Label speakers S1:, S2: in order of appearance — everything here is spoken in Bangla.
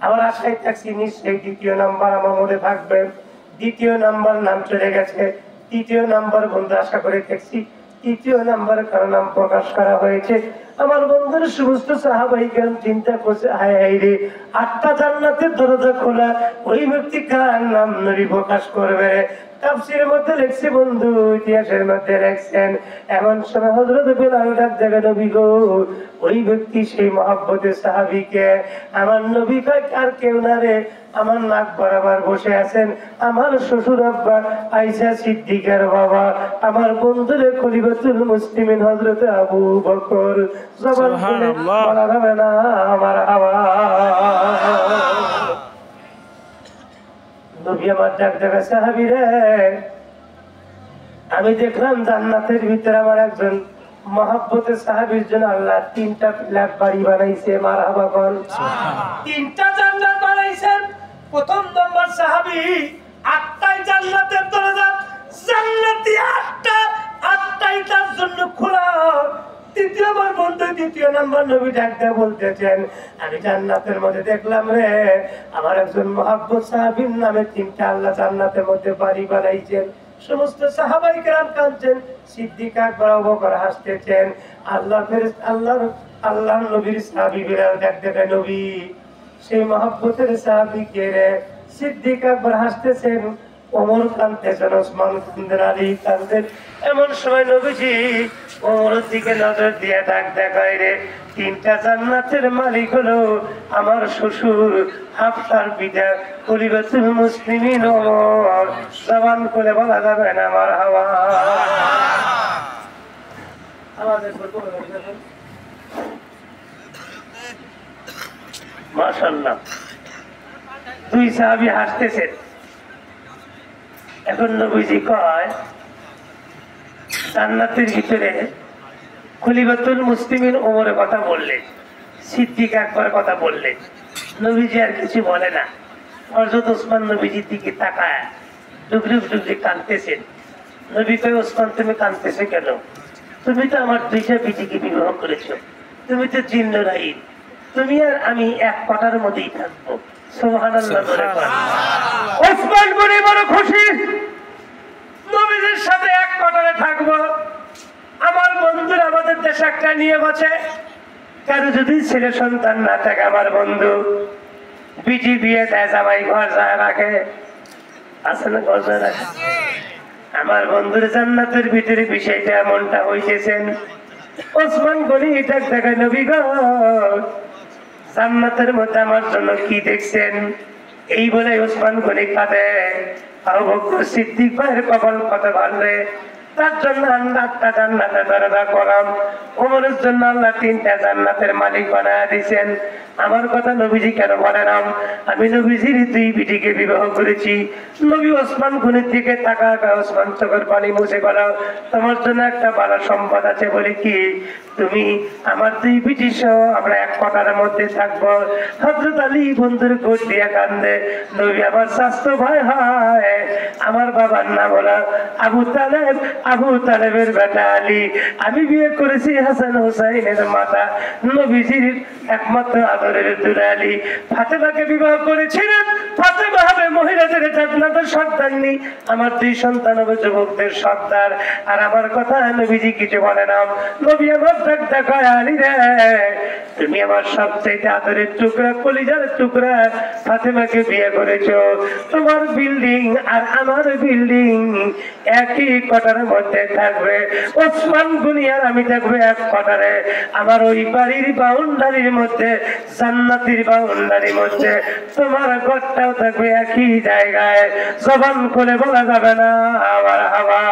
S1: আমার আশায় থাকছি নিশ্চয়ই দ্বিতীয় নাম্বার আমার মধ্যে থাকবে। দ্বিতীয় নাম্বার নাম চলে গেছে, তৃতীয় নাম্বার বন্ধু আশা করে থাকছি, তৃতীয় নাম্বার কারো নাম প্রকাশ করা হয়েছে। আমার বন্ধুর সমস্ত সাহাবাই কেরাম চিন্তা করছে, হায় হায় রে, 8টা জান্নাতের দরজা খোলা, ওই ব্যক্তি কার নাম নবী প্রকাশ করবে? তাফসীরের মধ্যে লেখছে বন্ধু, ইতিহাসের মধ্যে লেখছেন, এমন সময় হযরত বেলাল ডাক দেবে, নবী গো, ওই ব্যক্তি সেই মহব্বতের সাহাবীকে। আমার নবী কয়, আর কেউ না রে, আমার নাক বরাবর বসে আছেন আমার শ্বশুর আব্বা আয়েশা সিদ্দিকার বাবা, আমার বন্ধুরে খলিফাতুল মুসলিমিন হযরত আবু বকর। জবান খুলে বলা যাবে না আমার নবী আমার ডাক দেবে, সাহাবীরে, আমি দেখলাম জান্নাতের ভিতরে আমার একজন মহব্বতের সাহাবীর জন্য আল্লাহ 3টা ফ্ল্যাট বাড়ি বানাইছে। মারহাবা বল। 3টা জান্নাত বানাইছেন। প্রথম নম্বর সাহাবী, 8টাই জান্নাতের দরজা, জান্নাতি 8টাই তার জন্য খোলা। দ্বিতীয়বার বন্ধু, দ্বিতীয় নাম্বার নবী ডাক দিয়ে বলতেছেন, আমি জান্নাতের মধ্যে দেখলাম রে, আমার একজন মহব্বত সাহাবীর নামে 3টা আল্লাহ জান্নাতের মধ্যে বাড়ি বানাইছেন। সমস্ত সাহাবাই কেরাম কাঁদছেন, সিদ্দিক আকবর আবু বকর হাসতেছেন। আল্লাহর নবীর সাহাবী বেলাল ডাক দেবে, নবী, সেই মহব্বতের সাহাবী কে রে? সিদ্দিক আকবর হাসতেছেন, ওমর কাঁদতেছেন, ওসমান কাঁদেন, আলী কাঁদেন। এমন সময় নবীজি ওমরের দিকে নজর দিয়ে ডাক দেখায়, রে, 3টা জান্নাতের মালিক হলো আমার শ্বশুর হাফসার পিতা খলিফাতুল মুসলিমিন ওমর। জবান খুলে বলা যাবে না মারহাবা। মাশাআল্লাহ, 2 সাহাবী হাসতেছেন। এখন নবীজি কয়, জান্নাতের ভিতরে খলিফাতুল মুসলিমিন ওমরের কথা বললেন, সিদ্দিক আকবর কথা বললেন, নবীজি আর কিছু বলে না। হযরত ওসমান নবীজির দিকে তাকায় ডুগডুগ ডুগডুগ কাঁদতেছেন। নবী কয়, ওসমান তুমি কাঁদতেছো কেন? তুমি তো আমার 2টা বিটিকে বিবাহ করেছো, তুমি তো জিন্নরাইন, তুমি আর আমি এক কটার মধ্যেই থাকবো। সুবহানাল্লাহ বলে ওসমান বলে বড় খুশি, নবীজির সাথে এক কটারে থাকবো। আমার বন্ধুরা আমাদের দেশে একটা নিয়ম আছে, কারো যদি ছেলে সন্তান না থাকে, আমার বন্ধু বিটি বিয়ে দেয়, জামাই ঘর যায় রাখে, আছে না, ঘর যায় রাখে। আমার বন্ধুর জান্নাতের ভিতরে বিষয়টা এমনটা হইতেছেন। ওসমান গনি এটা দেখায়, নবী গো, জান্নাতের মধ্যে আমার জন্য কি দেখছেন? এই বলে ওসমান গনি কাঁদে। আবু বকর সিদ্দিক ভাইয়ের কপাল কত ভালো রে, তার জন্য আল্লাহ 8টা জান্নাতের দরজা করাম, ওমরের জন্য আল্লাহ 3টা জান্নাতের মালিক বানায় দিয়েছেন। আমার কথা নবীজি কেন বলে না? আমি নবীজির 2 বিটিকে বিবাহ করেছি। নবী ওসমান গনির দিকে তাকায়, ওসমান চোখের পানি মুছে বলো, তোমার জন্য একটা ভালো সম্পদ আছে। বলে কি? তুমি আমার 2 বিটি সহ আমরা এক কটার মধ্যে থাকবো। হযরত আলী বন্ধুর কোট দিয়ে কান্দে, নবী আমার স্বাস্থ্য ভাই হয়, আমার বাবার নাম হলো আবু তালেব, আবু তালেবের বেটা আলী। আমি বিয়ে করেছি হাসান হুসাইনের মাতা, নবীজির একমাত্র আদরের দুলালি। ফাতেমাকে বিবাহ করেছিলেন, ফাতেমা হবে মহিলাদের জান্নাতের সন্তাননি, আমার 2 সন্তান হবে যুবকদের সর্দার। আর আমার কথা নবীজি কিছু বলে না। নবী আমার ডাক দেখায়, আলী রে, তুমি আমার সবচেয়ে আদরের টুকরা, কলিজার টুকরা ফাতেমাকে বিয়ে করেছো। তোমার বিল্ডিং আর আমার বিল্ডিং একই কটার মধ্যে থাকবে। ওসমান গনি আর আমি থাকবে এক কটারে। আমার ওই বাড়ির বাউন্ডারির মধ্যে, জান্নাতের বাউন্ডারির মধ্যে তোমার ঘরটাও থাকবে একই জায়গায়। জবান খুলে বলা যাবে না আমার হাওয়া।